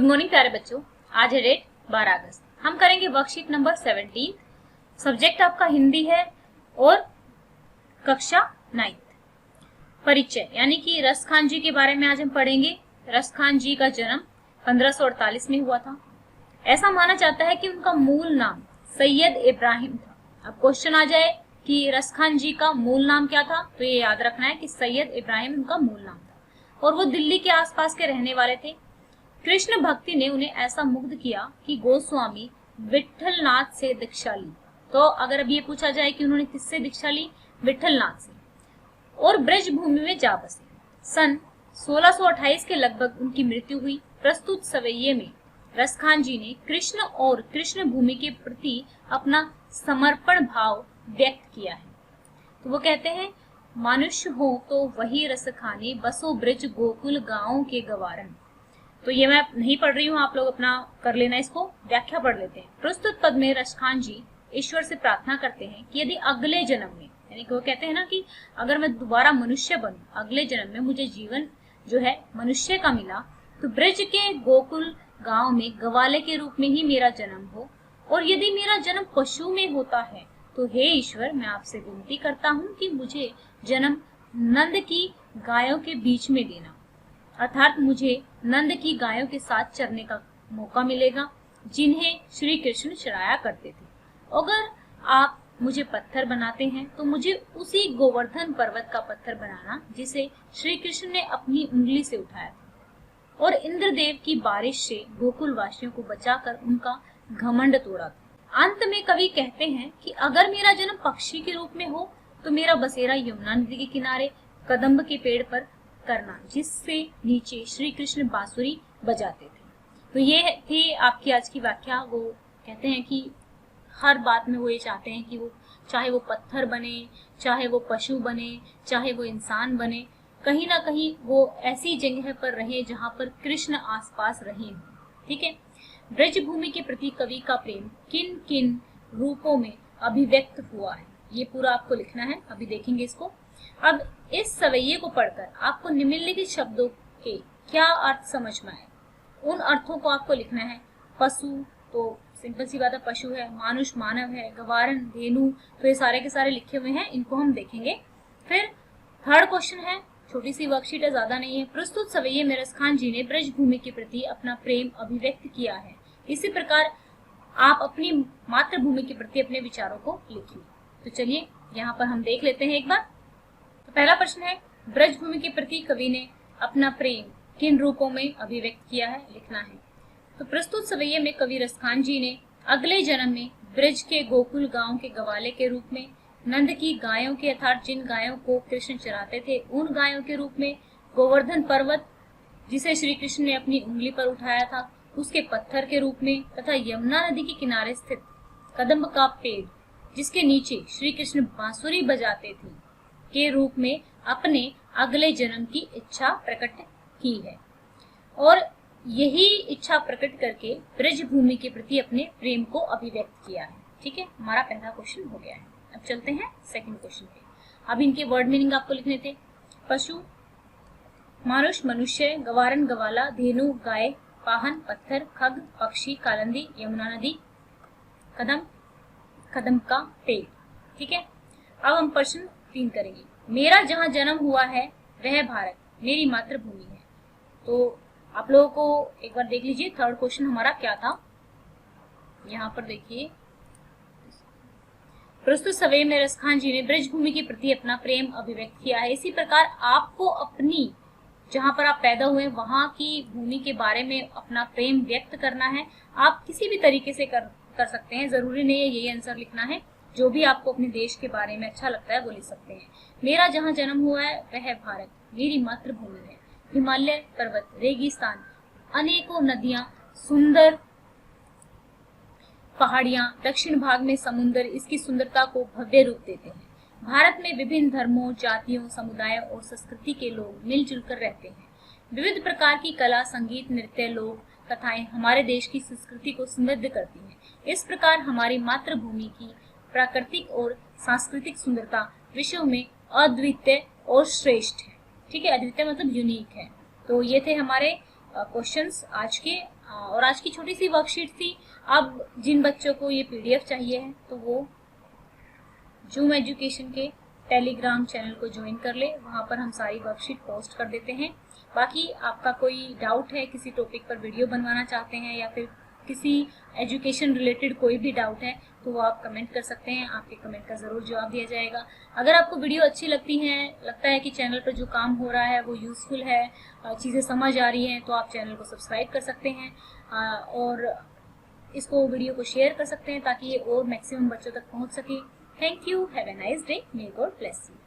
Morning प्यारे बच्चों, आज है डेट 12 अगस्त। हम करेंगे वर्कशीट नंबर 17। सब्जेक्ट आपका हिंदी है और कक्षा 9। परिचय यानी कि रस खान जी के बारे में आज हम पढ़ेंगे। रस खान जी का जन्म 1548 में हुआ था। ऐसा माना जाता है कि उनका मूल नाम सैयद इब्राहिम था। अब क्वेश्चन आ जाए कि रस खान जी का मूल नाम क्या था, तो ये याद रखना है कि सैयद इब्राहिम उनका मूल नाम था और वो दिल्ली के आसपास के रहने वाले थे। कृष्ण भक्ति ने उन्हें ऐसा मुग्ध किया कि गोस्वामी विठलनाथ से दीक्षा ली। तो अगर अब ये पूछा जाए कि उन्होंने किससे दीक्षा ली, विठलनाथ से, और ब्रज भूमि में जा बसे। सन 1628 के लगभग उनकी मृत्यु हुई। प्रस्तुत सवैये में रस खान जी ने कृष्ण और कृष्ण भूमि के प्रति अपना समर्पण भाव व्यक्त किया है। तो वो कहते हैं, मनुष्य हो तो वही रस खाने, बसो ब्रज गोकुल गांवों के गवारन। तो ये मैं नहीं पढ़ रही हूँ, आप लोग अपना कर लेना, इसको व्याख्या पढ़ लेते हैं। प्रस्तुत पद में रस खान जी ईश्वर से प्रार्थना करते हैं कि यदि अगले जन्म में, यानी कि वो कहते हैं ना कि अगर मैं दोबारा मनुष्य बनूं, अगले जन्म में मुझे जीवन जो है मनुष्य का मिला, तो ब्रज के गोकुल गांव में गवाले के रूप में ही मेरा जन्म हो, और यदि मेरा जन्म पशु में होता है तो हे ईश्वर, मैं आपसे विनती करता हूँ कि मुझे जन्म नंद की गायों के बीच में देना, अर्थात मुझे नंद की गायों के साथ चरने का मौका मिलेगा जिन्हें श्री कृष्ण चराया करते थे। अगर आप मुझे पत्थर बनाते हैं तो मुझे उसी गोवर्धन पर्वत का पत्थर बनाना जिसे श्री कृष्ण ने अपनी उंगली से उठाया था और इंद्रदेव की बारिश से गोकुल वासियों को बचाकर उनका घमंड तोड़ा था। अंत में कवि कहते हैं कि अगर मेरा जन्म पक्षी के रूप में हो तो मेरा बसेरा यमुना नदी के किनारे कदम्ब के पेड़ पर करना, जिससे नीचे श्री कृष्ण बांसुरी बजाते थे। तो ये थी आपकी आज की व्याख्या। वो कहते हैं कि हर बात में वो ये चाहते हैं कि वो चाहे वो पत्थर बने, चाहे वो पशु बने, चाहे वो इंसान बने, कहीं ना कहीं वो ऐसी जगह पर रहे जहां पर कृष्ण आसपास रहे हों। ठीक है। ब्रज भूमि के प्रति कवि का प्रेम किन किन रूपों में अभिव्यक्त हुआ है, ये पूरा आपको लिखना है। अभी देखेंगे इसको। अब इस सवैये को पढ़कर आपको निम्नलिखित शब्दों के क्या अर्थ समझ में आए, उन अर्थों को आपको लिखना है। पशु, तो सिंपल सी बात है, पशु है। मानुष, मानव है। गवारन, धेनु, तो ये सारे के सारे लिखे हुए हैं, इनको हम देखेंगे। फिर थर्ड क्वेश्चन है, छोटी सी वर्कशीट है, ज्यादा नहीं है। प्रस्तुत सवैये में रस खान जी ने ब्रज भूमि के प्रति अपना प्रेम अभिव्यक्त किया है। इसी प्रकार आप अपनी मातृभूमि के प्रति अपने विचारों को लिखिए। तो चलिए यहाँ पर हम देख लेते हैं एक बार। तो पहला प्रश्न है, ब्रजभूमि के प्रति कवि ने अपना प्रेम किन रूपों में अभिव्यक्त किया है, लिखना है। तो प्रस्तुत सवैये में कवि रस खान जी ने अगले जन्म में ब्रज के गोकुल गांव के गवाले के रूप में, नंद की गायों के अर्थात जिन गायों को कृष्ण चराते थे उन गायों के रूप में, गोवर्धन पर्वत जिसे श्री कृष्ण ने अपनी उंगली पर उठाया था उसके पत्थर के रूप में, तथा यमुना नदी के किनारे स्थित कदम्ब का पेड़ जिसके नीचे श्री कृष्ण बांसुरी बजाते थे के रूप में अपने अगले जन्म की इच्छा प्रकट की है, और यही इच्छा प्रकट करके ब्रज भूमि के प्रति अपने प्रेम को अभिव्यक्त किया है। ठीक है, हमारा पहला क्वेश्चन हो गया है। अब चलते हैं सेकंड क्वेश्चन पे। अब इनके वर्ड मीनिंग आपको लिखने थे। पशु, मानुष, मनुष्य। गवारन, गवाला। धेनु, गाय। पाहन, पत्थर। खग, पक्षी। कालंदी, यमुना नदी। कदम, कदम का पेड़। ठीक है। अब हम प्रश्न 3 करेंगे। मेरा जहां जन्म हुआ है वह भारत मेरी मातृभूमि है। तो आप लोगों को एक बार देख लीजिए थर्ड क्वेश्चन हमारा क्या था। यहाँ पर देखिए, प्रस्तुत सवैये में रस खान जी ने ब्रजभूमि के प्रति अपना प्रेम अभिव्यक्त किया है। इसी प्रकार आपको अपनी जहां पर आप पैदा हुए वहां की भूमि के बारे में अपना प्रेम व्यक्त करना है। आप किसी भी तरीके से कर सकते हैं, जरूरी नहीं है यही आंसर लिखना है। जो भी आपको अपने देश के बारे में अच्छा लगता है वो लिख सकते हैं। मेरा जहां जन्म हुआ है वह भारत मेरी मातृभूमि है। हिमालय पर्वत, रेगिस्तान, अनेकों नदियां, सुंदर पहाड़ियां, दक्षिण भाग में समुद्र इसकी सुंदरता को भव्य रूप देते हैं। भारत में विभिन्न धर्मों, जातियों, समुदायों और संस्कृति के लोग मिलजुल कर रहते हैं। विविध प्रकार की कला, संगीत, नृत्य, लोक कथाएं हमारे देश की संस्कृति को समृद्ध करती हैं। इस प्रकार हमारी मातृभूमि की प्राकृतिक और सांस्कृतिक सुंदरता विश्व में अद्वितीय और श्रेष्ठ है। ठीक है, अद्वितीय मतलब यूनिक है। तो ये थे हमारे क्वेश्चंस आज के। और आज की छोटी सी वर्कशीट थी। अब जिन बच्चों को ये पीडीएफ चाहिए है तो वो जूम एजुकेशन के टेलीग्राम चैनल को ज्वाइन कर ले, वहां पर हम सारी वर्कशीट पोस्ट कर देते हैं। बाकी आपका कोई डाउट है, किसी टॉपिक पर वीडियो बनवाना चाहते हैं या फिर किसी एजुकेशन रिलेटेड कोई भी डाउट है तो वो आप कमेंट कर सकते हैं, आपके कमेंट का ज़रूर जवाब दिया जाएगा। अगर आपको वीडियो अच्छी लगता है कि चैनल पर जो काम हो रहा है वो यूज़फुल है, चीज़ें समझ आ रही हैं, तो आप चैनल को सब्सक्राइब कर सकते हैं और इसको वीडियो को शेयर कर सकते हैं ताकि ये और मैक्सिमम बच्चों तक पहुंच सके। Thank you, have a nice day, may God bless you.